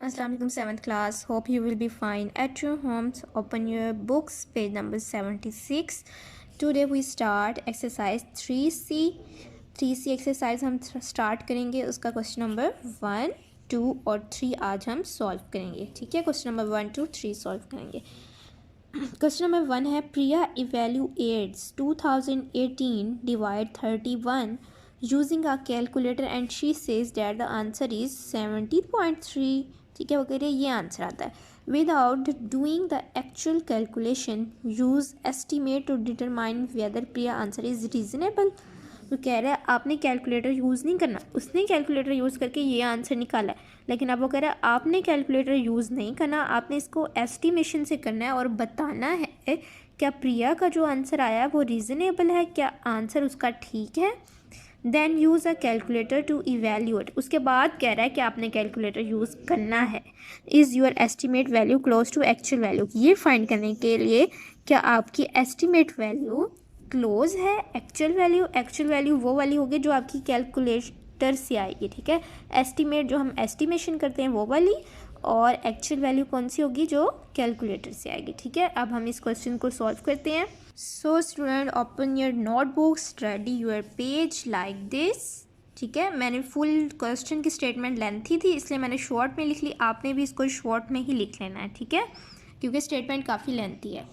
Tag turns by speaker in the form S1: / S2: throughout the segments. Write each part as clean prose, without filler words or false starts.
S1: Assalamu alaikum 7th class. Hope you will be fine at your homes. Open your books, page number 76. Today we start exercise 3C. 3C exercise हम start करेंगे. उसका question number 1, 2 और 3 आज हम solve करेंगे. ठीक है, question number 1, 2, 3 solve करेंगे. क्वेश्चन नंबर 1 है प्रिया evaluates 2018 divide 31 using a calculator and she says that the answer is 70.3. ठीक है, वो कह रही है ये आंसर आता है. Without doing the actual calculation use estimate to determine whether Priya answer is reasonable. वो कह रहा है आपने कैलकुलेटर यूज़ नहीं करना. उसने कैलकुलेटर यूज़ करके ये आंसर निकाला है, लेकिन अब वो कह रहा है आपने कैलकुलेटर यूज़ नहीं करना, आपने इसको एस्टिमेशन से करना है और बताना है क्या प्रिया का जो आंसर आया है वो रीज़नेबल है, क्या आंसर उसका ठीक है. Then use a calculator to evaluate. उसके बाद कह रहा है कि आपने कैलकुलेटर यूज़ करना है. Is your estimate value close to actual value. ये फाइंड करने के लिए क्या आपकी एस्टिमेट वैल्यू क्लोज है एक्चुअल वैल्यू. एक्चुअल वैल्यू वो वाली होगी जो आपकी कैलकुलेटर से आएगी. ठीक है, एस्टिमेट जो हम एस्टिमेशन करते हैं वो वाली, और एक्चुअल वैल्यू कौन सी होगी जो कैलकुलेटर से आएगी. ठीक है, अब हम इस क्वेश्चन को सॉल्व करते हैं. So student open your notebook, study your page like this. ठीक है, मैंने फुल क्वेश्चन की स्टेटमेंट लेंथी थी इसलिए मैंने शॉर्ट में लिख ली. आपने भी इसको शॉर्ट में ही लिख लेना है. ठीक है, क्योंकि स्टेटमेंट काफ़ी लेंथी है.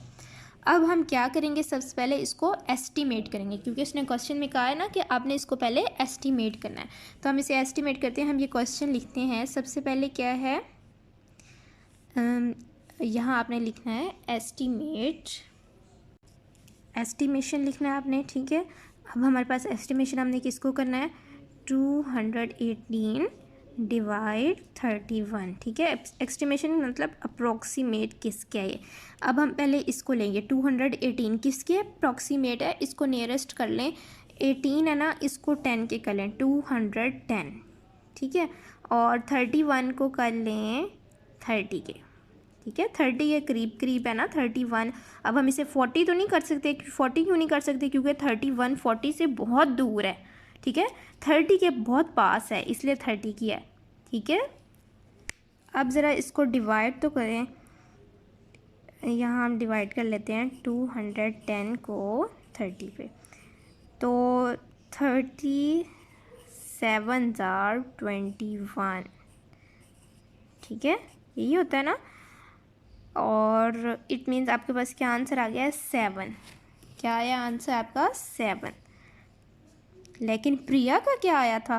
S1: अब हम क्या करेंगे, सबसे पहले इसको एस्टिमेट करेंगे, क्योंकि उसने क्वेश्चन में कहा है ना कि आपने इसको पहले एस्टिमेट करना है. तो हम इसे एस्टिमेट करते हैं. हम ये क्वेश्चन लिखते हैं. सबसे पहले क्या है, यहाँ आपने लिखना है एस्टिमेशन लिखना है आपने. ठीक है, अब हमारे पास एस्टिमेशन हमने किसको करना है, 218 डिवाइड 31. ठीक है, एस्टिमेशन मतलब अप्रोक्सीमेट किसके है. अब हम पहले इसको लेंगे. 218 किसके अप्रोक्सीमेट है, इसको नियरेस्ट कर लें. 18 है ना, इसको 10 के कर लें, 210. ठीक है, और 31 को कर लें 30 के. ठीक है, 30 के करीब करीब है ना 31. अब हम इसे 40 तो नहीं कर सकते. 40 क्यों नहीं कर सकते, क्योंकि 31 40 से बहुत दूर है. ठीक है, 30 के बहुत पास है, इसलिए 30 की है. ठीक है, अब ज़रा इसको डिवाइड तो करें. यहाँ हम डिवाइड कर लेते हैं 210 को 30 पे. तो 37/21. ठीक है, यही होता है ना. और इट मीन्स आपके पास क्या आंसर आ गया है, 7. क्या आया आंसर आपका, 7. लेकिन प्रिया का क्या आया था,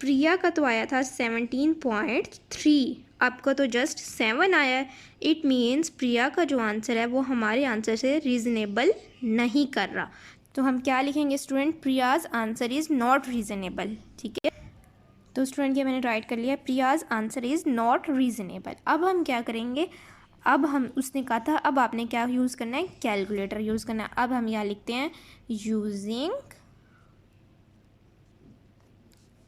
S1: प्रिया का तो आया था 17.3. आपका तो जस्ट 7 आया है. इट मीन्स प्रिया का जो आंसर है वो हमारे आंसर से रीज़नेबल नहीं कर रहा. तो हम क्या लिखेंगे student, Priya's answer is not reasonable. ठीक है, तो स्टूडेंट ये मैंने राइट कर लिया, Priya's answer is not reasonable. अब हम क्या करेंगे, अब हम उसने कहा था अब आपने क्या यूज़ करना है, कैलकुलेटर यूज़ करना है. अब हम यहाँ लिखते हैं यूजिंग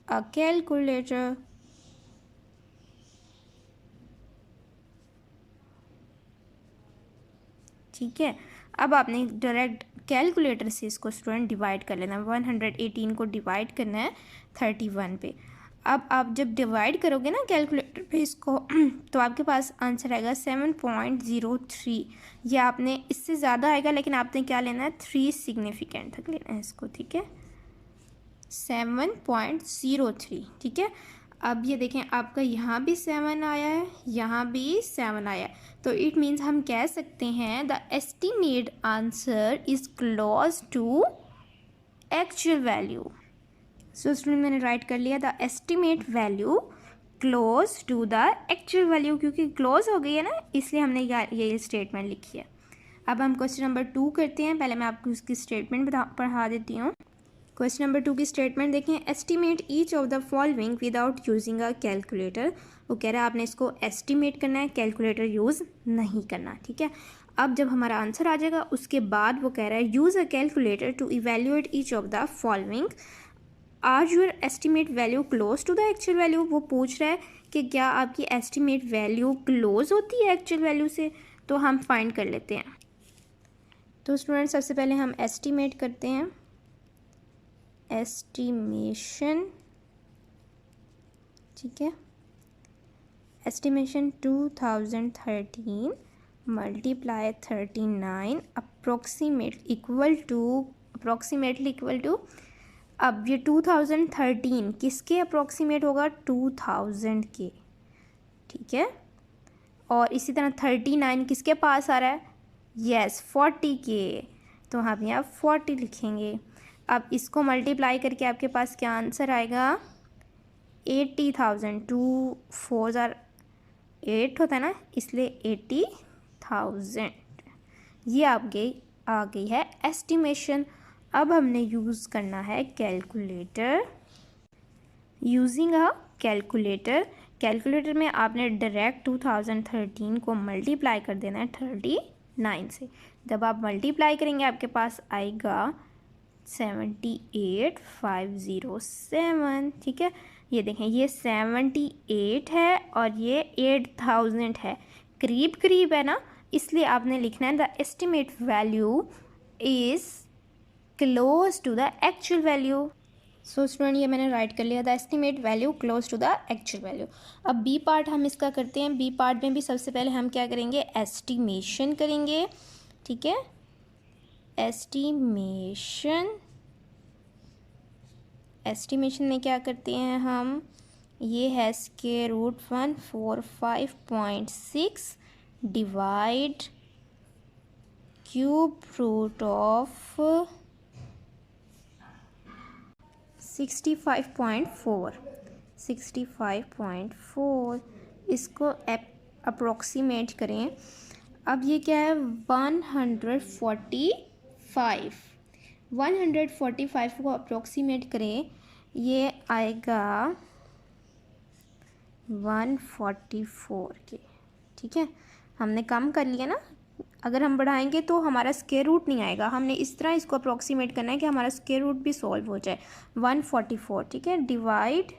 S1: अ कैलकुलेटर. ठीक है, अब आपने डायरेक्ट कैलकुलेटर से इसको स्टूडेंट डिवाइड कर लेना. 118 को डिवाइड करना है 31 पे. अब आप जब डिवाइड करोगे ना कैलकुलेटर पे इसको तो आपके पास आंसर आएगा 7.03. ये आपने इससे ज़्यादा आएगा, लेकिन आपने क्या लेना है, 3 सिग्निफिकेंट तक लेना है इसको. ठीक है, 7.03. ठीक है, अब ये देखें आपका यहाँ भी 7 आया है, यहाँ भी 7 आया है. तो इट मीन्स हम कह सकते हैं the estimate answer is close to actual value. So student मैंने राइट कर लिया the estimate value close to the actual value. क्योंकि क्लोज हो गई है ना, इसलिए हमने ये स्टेटमेंट लिखी है. अब हम क्वेश्चन नंबर 2 करते हैं. पहले मैं आपको उसकी स्टेटमेंट पढ़ा देती हूँ. क्वेश्चन नंबर 2 की स्टेटमेंट देखें. Estimate each of the following without using a calculator. वो कह रहा है आपने इसको एस्टिमेट करना है, कैलकुलेटर यूज़ नहीं करना. ठीक है, अब जब हमारा आंसर आ जाएगा उसके बाद वो कह रहा है use a calculator to evaluate each of the following. Are your estimate value close to the actual value. वो पूछ रहा है कि क्या आपकी एस्टिमेट वैल्यू क्लोज होती है एक्चुअल वैल्यू से. तो हम फाइंड कर लेते हैं. तो स्टूडेंट सबसे पहले हम एस्टिमेट करते हैं, एस्टिमेशन. ठीक है, estimation 2013 multiply 39 approximately equal to, अब ये 2013 किसके अप्रोक्सीमेट होगा, 2000 के, ठीक है। और इसी तरह 39 किसके पास आ रहा है, यस 40 के, तो हम यहाँ 40 लिखेंगे। अब इसको मल्टीप्लाई करके आपके पास क्या आंसर आएगा, 80,000, 2 4 8 होता है ना, इसलिए 80,000। ये आपके आ गई है एस्टिमेशन। अब हमने यूज़ करना है calculator. Using a calculator, calculator में आपने डायरेक्ट 2013 को मल्टीप्लाई कर देना है 39 से। जब आप मल्टीप्लाई करेंगे आपके पास आएगा 78,507, ठीक है। ये देखें, ये 78 है और ये 8000 है, करीब करीब है ना, इसलिए आपने लिखना है the estimate value is close to the actual value. So student, ये मैंने राइट कर लिया, the estimate value close to the actual value. अब बी पार्ट हम इसका करते हैं। बी पार्ट में भी सबसे पहले हम क्या करेंगे, एस्टिमेशन करेंगे, ठीक है। एस्टिमेशन में क्या करते हैं हम, ये है square root 145.6 divide cube root of 65.4, इसको अप्रोक्सीमेट करें। अब ये क्या है, 145 को अप्रोक्सीमेट करें, ये आएगा 144 के, ठीक है। हमने कम कर लिया ना, अगर हम बढ़ाएंगे तो हमारा स्क्वायर रूट नहीं आएगा, हमने इस तरह इसको अप्रोक्सीमेट करना है कि हमारा स्क्वायर रूट भी सॉल्व हो जाए। 144, ठीक है, डिवाइड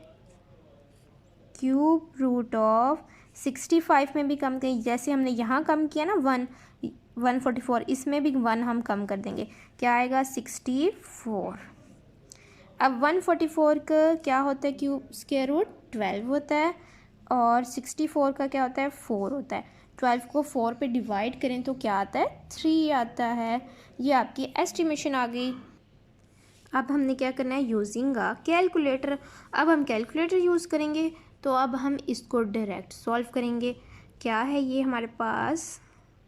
S1: क्यूब रूट ऑफ 65 में भी कम करें, जैसे हमने यहाँ कम किया ना 144, इसमें भी 1 हम कम कर देंगे, क्या आएगा 64। अब 144 का क्या होता है, क्यूब स्क्वायर रूट 12 होता है, और 64 का क्या होता है, 4 होता है। 12 को 4 पे डिवाइड करें तो क्या आता है, 3 आता है। ये आपकी एस्टिमेशन आ गई। अब हमने क्या करना है, यूजिंग अ कैलकुलेटर। अब हम कैलकुलेटर यूज़ करेंगे, तो अब हम इसको डायरेक्ट सॉल्व करेंगे। क्या है ये हमारे पास,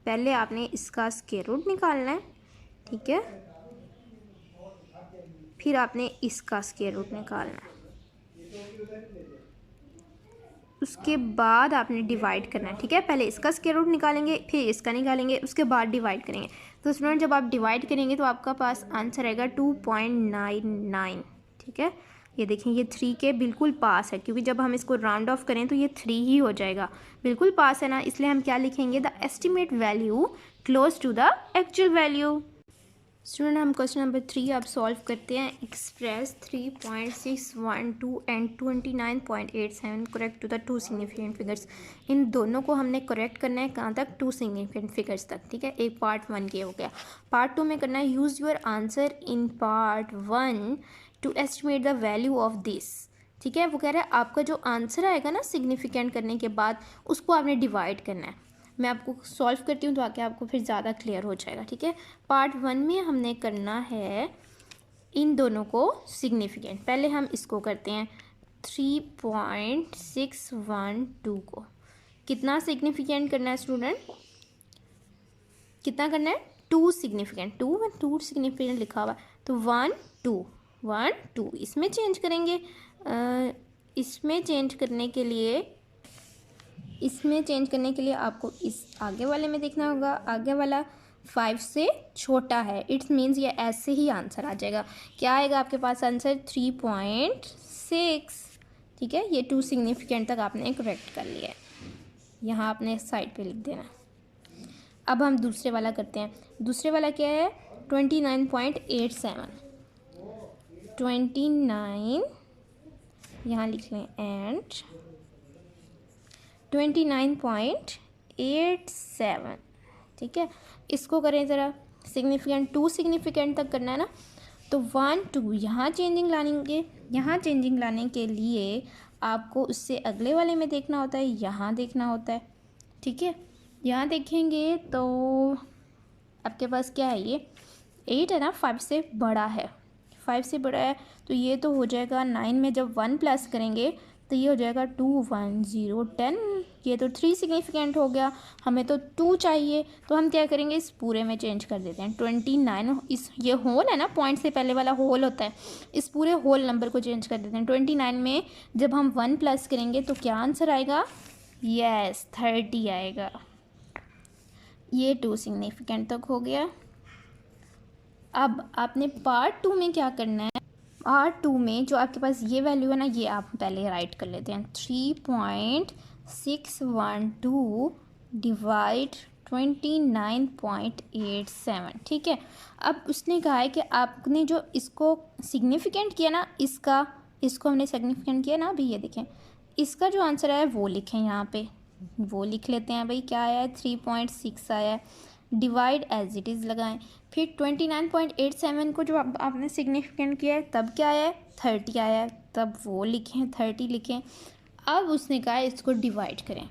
S1: पहले आपने इसका स्क्वायर रूट निकालना है, ठीक है, फिर आपने इसका स्क्वायर रूट निकालना है, उसके बाद आपने डिवाइड करना है, ठीक है। पहले इसका स्क्वायर रूट निकालेंगे, फिर इसका निकालेंगे, उसके बाद डिवाइड करेंगे। तो स्टूडेंट, जब आप डिवाइड करेंगे तो आपका पास आंसर आएगा 2.99, ठीक है। ये देखें, ये 3 के बिल्कुल पास है, क्योंकि जब हम इसको राउंड ऑफ करें तो ये 3 ही हो जाएगा, बिल्कुल पास है ना, इसलिए हम क्या लिखेंगे, the estimate value close to the actual value. Student, हम क्वेश्चन नंबर 3 अब सॉल्व करते हैं। Express 3.612 and 29.87 correct to the two significant figures. इन दोनों को हमने करेक्ट करना है, कहाँ तक, टू सिग्निफिकेंट फिगर्स तक, ठीक है। एक पार्ट 1 के हो गया। पार्ट 2 में करना है, use your answer in part 1 to estimate the value of this, ठीक है। वो कह रहा है आपका जो आंसर आएगा ना सिग्निफिकेंट करने के बाद, उसको आपने डिवाइड करना है। मैं आपको सॉल्व करती हूँ तो आके आपको फिर ज़्यादा क्लियर हो जाएगा, ठीक है। पार्ट 1 में हमने करना है इन दोनों को सिग्निफिकेंट। पहले हम इसको करते हैं 3.612 को कितना सिग्निफिकेंट करना है स्टूडेंट, कितना करना है, 2 सिग्निफिकेंट, 2 सिग्निफिकेंट लिखा हुआ है, तो 1 2 इसमें चेंज करेंगे। इसमें चेंज करने के लिए आपको इस आगे वाले में देखना होगा। आगे वाला 5 से छोटा है, इट्स मीन्स ये ऐसे ही आंसर आ जाएगा। क्या आएगा आपके पास आंसर, 3.6, ठीक है। ये 2 सिग्निफिकेंट तक आपने करेक्ट कर लिया है, यहाँ आपने साइड पे लिख देना। अब हम दूसरे वाला करते हैं। दूसरे वाला क्या है, 29.87, 29 यहाँ लिख लें एंड 29.87, ठीक है। इसको करें ज़रा सिग्निफिकेंट, 2 सिग्निफिकेंट तक करना है ना, तो 1 2 यहाँ चेंजिंग लाने के लिए आपको उससे अगले वाले में देखना होता है, यहाँ देखना होता है। ठीक है, यहाँ देखेंगे तो आपके पास क्या है, ये 8 है ना, 5 से बड़ा है, 5 से बड़ा है, तो ये तो हो जाएगा 9 में जब 1 प्लस करेंगे तो ये हो जाएगा 2 1 0 10। ये तो 3 सिग्निफिकेंट हो गया, हमें तो 2 चाहिए, तो हम क्या करेंगे, इस पूरे में चेंज कर देते हैं 29। इस ये होल है ना, पॉइंट से पहले वाला होल होता है, इस पूरे होल नंबर को चेंज कर देते हैं 29 में। जब हम 1 प्लस करेंगे तो क्या आंसर आएगा, यस 30 आएगा। ये 2 सिग्निफिकेंट तक हो गया। अब आपने पार्ट 2 में क्या करना है, पार्ट 2 में जो आपके पास ये वैल्यू है ना, ये आप पहले राइट कर लेते हैं, 3.612 डिवाइड 29.87। ठीक है, अब उसने कहा है कि आपने जो इसको सिग्निफिकेंट किया ना, इसको हमने सिग्निफिकेंट किया ना, अभी ये देखें, इसका जो आंसर आया वो लिखें यहाँ पे, वो लिख लेते हैं भाई, क्या आया है 3.6 आया है, डिवाइड एज इट इज़ लगाएं। फिर 29.87 को जो आपने सिग्निफिकेंट किया है तब क्या आया है, 30 आया है, तब वो लिखें 30 लिखें। अब उसने कहा है इसको डिवाइड करें।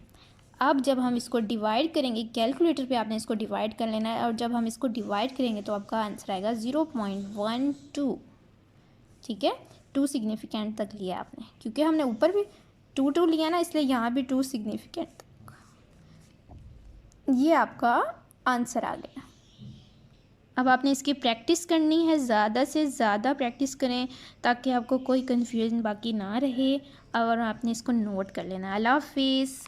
S1: अब जब हम इसको डिवाइड करेंगे, कैलकुलेटर पे आपने इसको डिवाइड कर लेना है, और जब हम इसको डिवाइड करेंगे तो आपका आंसर आएगा 0.12। ठीक है, 2 सिग्निफिकेंट तक लिया आपने, क्योंकि हमने ऊपर भी 2 लिया ना, इसलिए यहाँ भी 2 सिग्निफिकेंट तक। ये आपका आंसर आ गया। अब आपने इसकी प्रैक्टिस करनी है, ज़्यादा से ज़्यादा प्रैक्टिस करें ताकि आपको कोई कन्फ्यूजन बाकी ना रहे, और आपने इसको नोट कर लेना। अल्लाह हाफिज़।